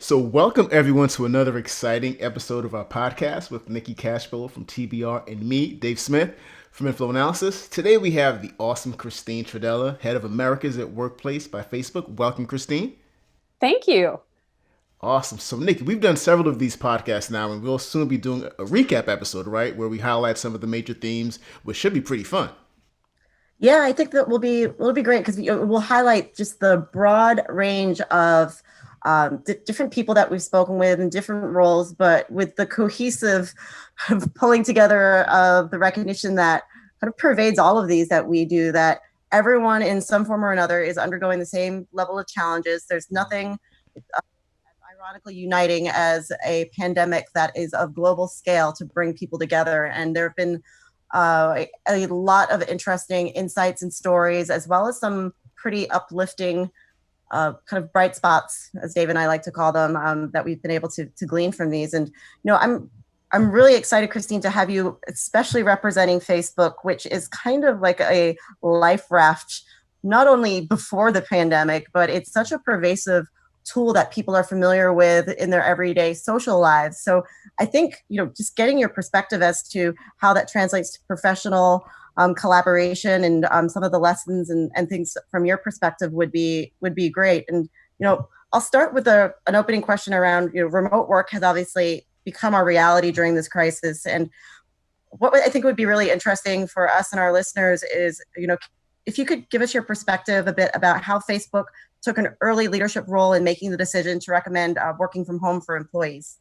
So, welcome everyone to another exciting episode of our podcast with Nicki Cashbowl from TBR and me, Dave Smith from Inflow Analysis. Today we have the awesome Christine Trodella, head of Americas at Workplace by Facebook. Welcome, Christine. Thank you. Awesome. So, Nicki, we've done several of these podcasts now, and we'll soon be doing a recap episode, right, where we highlight some of the major themes, which should be pretty fun. Yeah, I think that will be great because we'll highlight just the broad range of different people that we've spoken with in different roles, but with the cohesive pulling together of the recognition that kind of pervades all of these that we do, that everyone in some form or another is undergoing the same level of challenges. There's nothing ironically uniting as a pandemic that is of global scale to bring people together. And there have been a lot of interesting insights and stories, as well as some pretty uplifting kind of bright spots, as Dave and I like to call them, that we've been able to glean from these. And I'm really excited, Christine, to have you, especially representing Facebook, which is kind of like a life raft, not only before the pandemic, but it's such a pervasive tool that people are familiar with in their everyday social lives. So I think, just getting your perspective as to how that translates to professional collaboration and some of the lessons and things from your perspective would be great. And, I'll start with an opening question around, remote work has obviously become our reality during this crisis. And what I think would be really interesting for us and our listeners is, if you could give us your perspective a bit about how Facebook took an early leadership role in making the decision to recommend working from home for employees.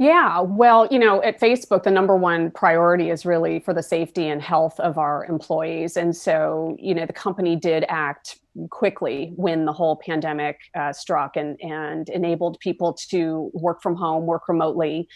Yeah, well, at Facebook, the number one priority is really for the safety and health of our employees. And so, the company did act quickly when the whole pandemic struck and enabled people to work from home, work remotely.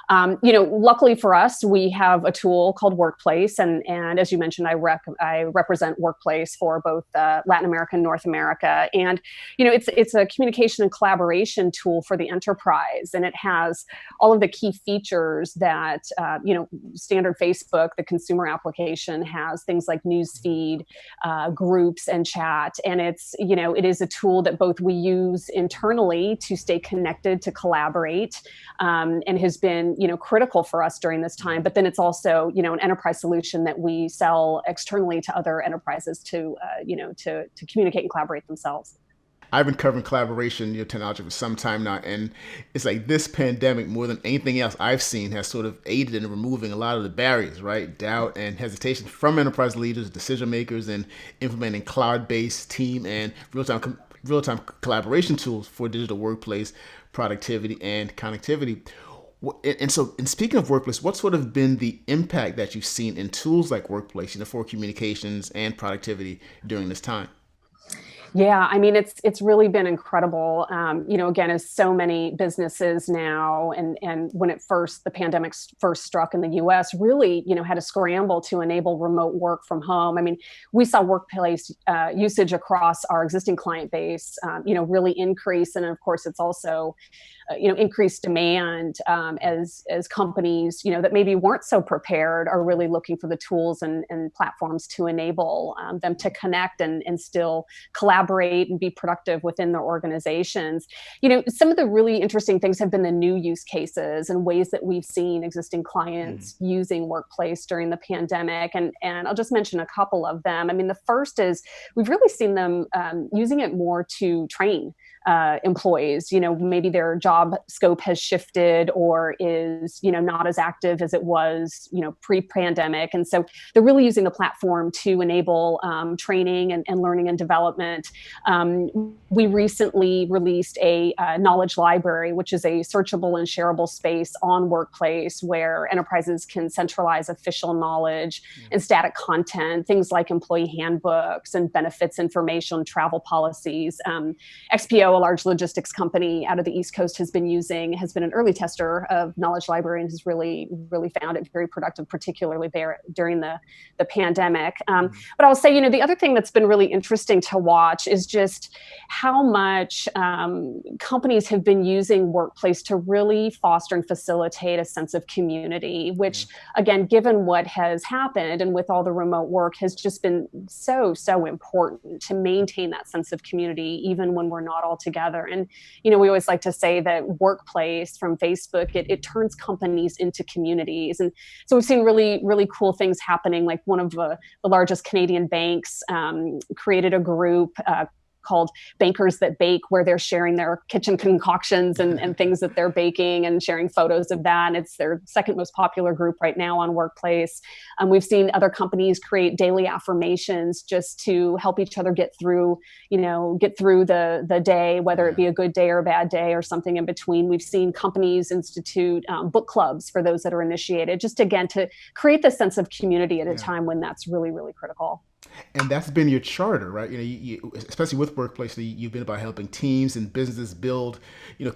Luckily for us, we have a tool called Workplace. And as you mentioned, I represent Workplace for both Latin America and North America. And, it's a communication and collaboration tool for the enterprise. And it has all of the key features that, standard Facebook, the consumer application, has things like newsfeed, groups, and chat. And it is a tool that both we use internally to stay connected, to collaborate, and has been, critical for us during this time. But then it's also, an enterprise solution that we sell externally to other enterprises to communicate and collaborate themselves. I've been covering collaboration, technology for some time now, and it's like this pandemic, more than anything else I've seen, has sort of aided in removing a lot of the barriers, right? Doubt and hesitation from enterprise leaders, decision makers, and implementing cloud-based team and real-time collaboration tools for digital workplace productivity and connectivity. And speaking of Workplace, what's sort of been the impact that you've seen in tools like Workplace, for communications and productivity during this time? Yeah, I mean, it's really been incredible. Again, as so many businesses now, and when the pandemic first struck in the U.S., really, had to scramble to enable remote work from home. I mean, we saw Workplace usage across our existing client base, really increase, and of course, it's also increased demand as companies, that maybe weren't so prepared, are really looking for the tools and platforms to enable them to connect and still collaborate and be productive within their organizations. Some of the really interesting things have been the new use cases and ways that we've seen existing clients using Workplace during the pandemic. And I'll just mention a couple of them. I mean, the first is we've really seen them using it more to train employees. Maybe their job scope has shifted or is, not as active as it was, pre-pandemic. And so they're really using the platform to enable training and learning and development. We recently released a knowledge library, which is a searchable and shareable space on Workplace where enterprises can centralize official knowledge and static content, things like employee handbooks and benefits information, travel policies. XPO, a large logistics company out of the East Coast, has been an early tester of Knowledge Library and has really, really found it very productive, particularly there during the pandemic. But I'll say, the other thing that's been really interesting to watch watch is just how much companies have been using Workplace to really foster and facilitate a sense of community, which, again, given what has happened and with all the remote work, has just been so important to maintain that sense of community, even when we're not all together. And, we always like to say that Workplace from Facebook, it turns companies into communities. And so we've seen really cool things happening. Like one of the largest Canadian banks created a group called Bankers That Bake, where they're sharing their kitchen concoctions and things that they're baking and sharing photos of that. And it's their second most popular group right now on Workplace. We've seen other companies create daily affirmations just to help each other get through the day, whether it be a good day or a bad day or something in between. We've seen companies institute book clubs for those that are initiated, just again to create this sense of community at a time when that's really critical. And that's been your charter, right? You especially with Workplace, you've been about helping teams and businesses build,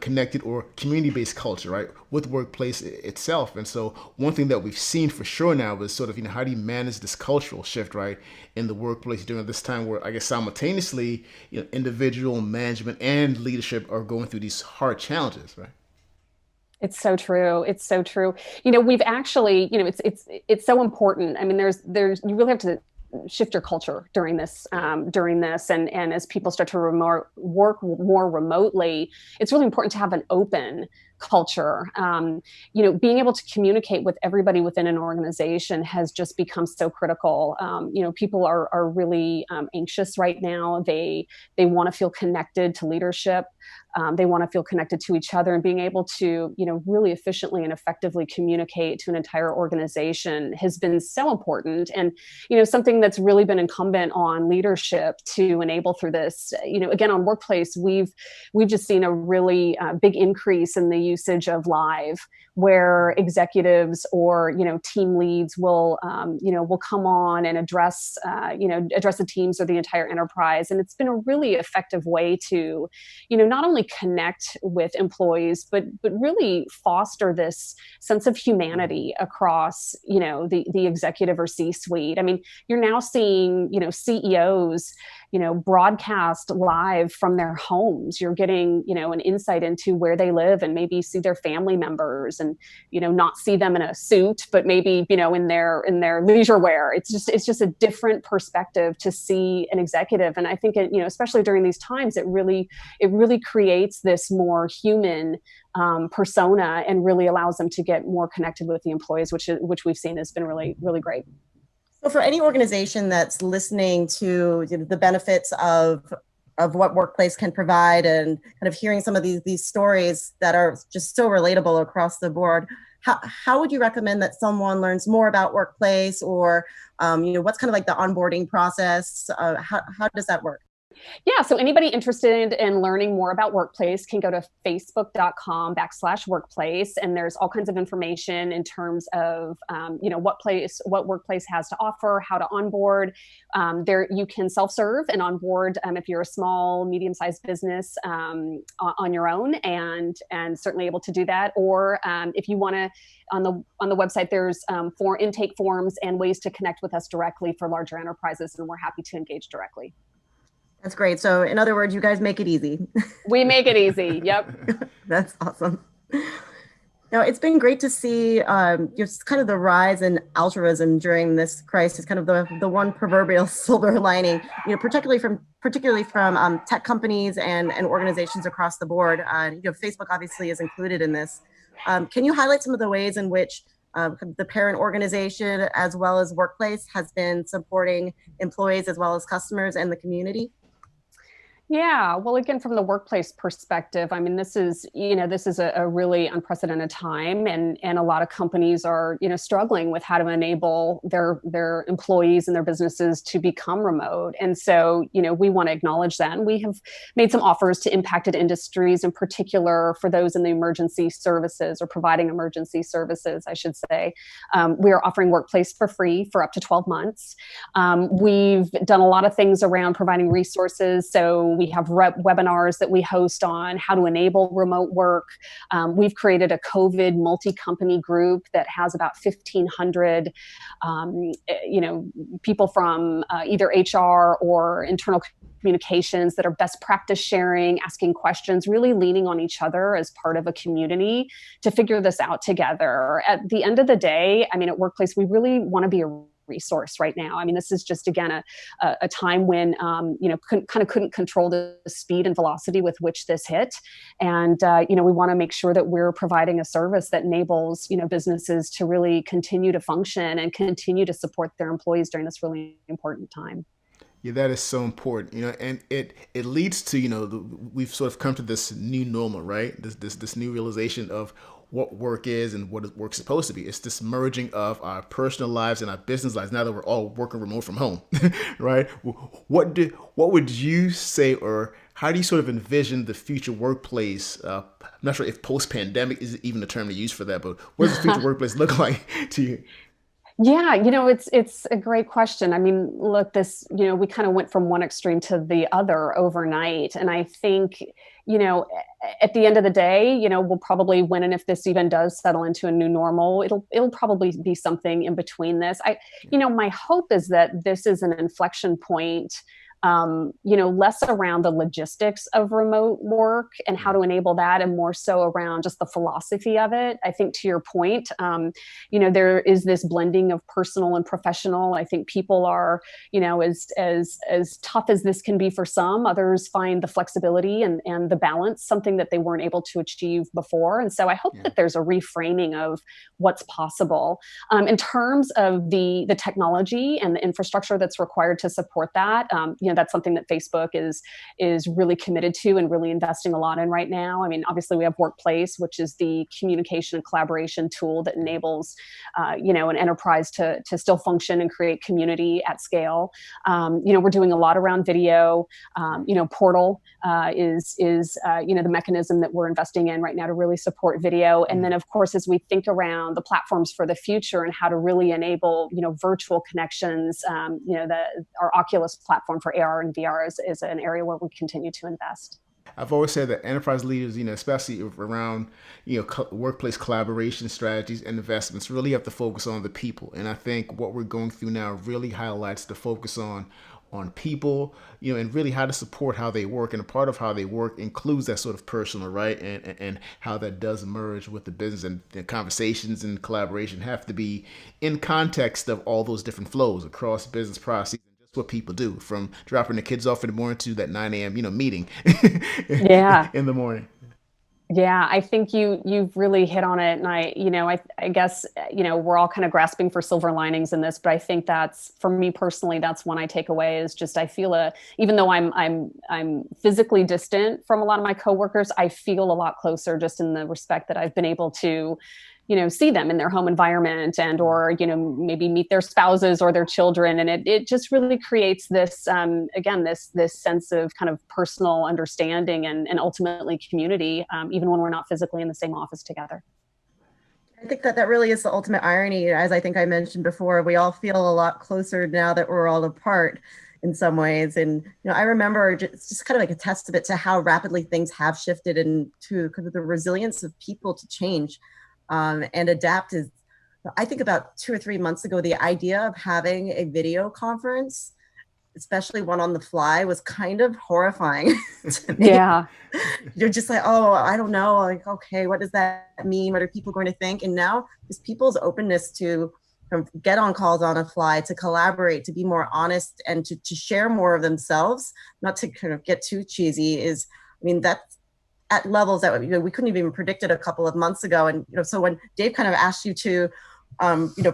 connected or community-based culture, right? With Workplace itself. And so one thing that we've seen for sure now is sort of, how do you manage this cultural shift, right, in the workplace during this time where, I guess, simultaneously, individual management and leadership are going through these hard challenges, right? It's so true. It's so true. We've actually, it's so important. I mean, there's you really have to shift your culture during this, and as people start to work more remotely, it's really important to have an open culture. Being able to communicate with everybody within an organization has just become so critical. People are really anxious right now. They want to feel connected to leadership. They want to feel connected to each other, and being able to, really efficiently and effectively communicate to an entire organization has been so important. And, something that's really been incumbent on leadership to enable through this, again, on Workplace, we've just seen a really big increase in the usage of live, where executives or, team leads will come on and address the teams or the entire enterprise. And it's been a really effective way to, not only connect with employees, but really foster this sense of humanity across, the executive or C-suite. I mean, you're now seeing, CEOs, broadcast live from their homes. You're getting, an insight into where they live and maybe see their family members and, not see them in a suit, but maybe, in their leisure wear. It's just a different perspective to see an executive. And I think especially during these times, it really creates this more human persona and really allows them to get more connected with the employees, which we've seen has been really great. So for any organization that's listening to the benefits of what Workplace can provide and kind of hearing some of these stories that are just so relatable across the board, how would you recommend that someone learns more about Workplace, or what's kind of like the onboarding process? How does that work? Yeah, so anybody interested in learning more about Workplace can go to facebook.com/workplace, and there's all kinds of information in terms of what Workplace has to offer, how to onboard. There you can self-serve and onboard if you're a small, medium-sized business on your own, and certainly able to do that. Or if you want to, on the website, there's for intake forms and ways to connect with us directly for larger enterprises, and we're happy to engage directly. That's great. So in other words, you guys make it easy. We make it easy. Yep. That's awesome. Now, it's been great to see just kind of the rise in altruism during this crisis, kind of the one proverbial silver lining, particularly from tech companies and organizations across the board. Facebook obviously is included in this. Can you highlight some of the ways in which the parent organization, as well as Workplace, has been supporting employees as well as customers and the community? Yeah, well, again, from the Workplace perspective, I mean, this is a really unprecedented time, and a lot of companies are, struggling with how to enable their employees and their businesses to become remote. And so, we want to acknowledge that. And we have made some offers to impacted industries, in particular for those in the emergency services or providing emergency services, I should say. We are offering Workplace for free for up to 12 months. We've done a lot of things around providing resources. So we have webinars that we host on how to enable remote work. We've created a COVID multi-company group that has about 1,500, people from either HR or internal communications, that are best practice sharing, asking questions, really leaning on each other as part of a community to figure this out together. At the end of the day, I mean, at Workplace, we really want to be a resource right now. I mean, this is just, again, a time when, couldn't control the speed and velocity with which this hit. And, we want to make sure that we're providing a service that enables, businesses to really continue to function and continue to support their employees during this really important time. Yeah, that is so important, and it leads to, we've sort of come to this new normal, right? This new realization of what work is and what work's supposed to be. It's this merging of our personal lives and our business lives now that we're all working remote from home, right? What would you say, or how do you sort of envision the future workplace? I'm not sure if post-pandemic is even a term to use for that, but what does the future workplace look like to you? Yeah, it's a great question. I mean, look, we kind of went from one extreme to the other overnight. And I think, at the end of the day, we'll probably win. And if this even does settle into a new normal, it'll probably be something in between this. My hope is that this is an inflection point, less around the logistics of remote work and how to enable that, and more so around just the philosophy of it. I think, to your point, there is this blending of personal and professional. I think people are, as tough as this can be for some, others find the flexibility and the balance something that they weren't able to achieve before. And so I hope that there's a reframing of what's possible in terms of the technology and the infrastructure that's required to support that. That's something that Facebook is really committed to and really investing a lot in right now. I mean, obviously we have Workplace, which is the communication and collaboration tool that enables, an enterprise to still function and create community at scale. We're doing a lot around video. Portal is the mechanism that we're investing in right now to really support video. And then, of course, as we think around the platforms for the future and how to really enable, virtual connections, our Oculus platform for AR and VR is an area where we continue to invest. I've always said that enterprise leaders, especially around, workplace collaboration strategies and investments, really have to focus on the people. And I think what we're going through now really highlights the focus on people, and really how to support how they work. And a part of how they work includes that sort of personal, right? And how that does merge with the business, and the conversations and collaboration have to be in context of all those different flows across business processes. What people do, from dropping the kids off in the morning to that 9 a.m. meeting in the morning. Yeah, I think you've really hit on it. And I guess, we're all kind of grasping for silver linings in this, but I think that's, for me personally, that's one I take away, is just, I feel even though I'm physically distant from a lot of my coworkers, I feel a lot closer, just in the respect that I've been able to, see them in their home environment, and, or, maybe meet their spouses or their children. And it just really creates this, again, this sense of kind of personal understanding and ultimately community, even when we're not physically in the same office together. I think that really is the ultimate irony. As I think I mentioned before, we all feel a lot closer now that we're all apart in some ways. And, I remember just kind of like a testament to how rapidly things have shifted, and to kind of the resilience of people to change. And adapt. Is, I think, about 2 or 3 months ago, the idea of having a video conference, especially one on the fly, was kind of horrifying to me. Yeah. You're just like, oh, I don't know. Like, okay, what does that mean? What are people going to think? And now just people's openness to get on calls on a fly, to collaborate, to be more honest, and to share more of themselves, not to kind of get too cheesy, is, that's at levels that we couldn't even predict it a couple of months ago. And so when Dave kind of asked you to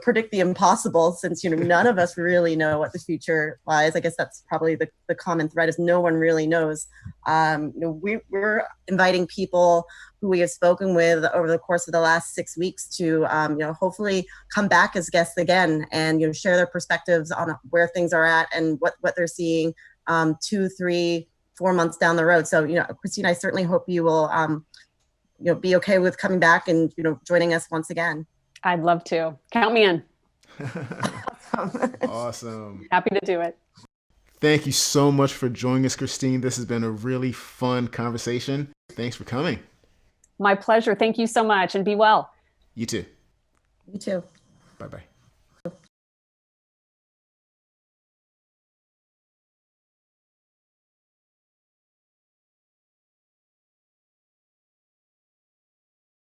predict the impossible, since none of us really know what the future lies, I guess that's probably the common thread, is no one really knows. We're inviting people who we have spoken with over the course of the last 6 weeks to hopefully come back as guests again, and share their perspectives on where things are at and what they're seeing 2, 3, 4 months down the road. So, Christine, I certainly hope you will, be okay with coming back and, joining us once again. I'd love to. Count me in. Awesome. Happy to do it. Thank you so much for joining us, Christine. This has been a really fun conversation. Thanks for coming. My pleasure. Thank you so much, and be well. You too. You too. Bye-bye.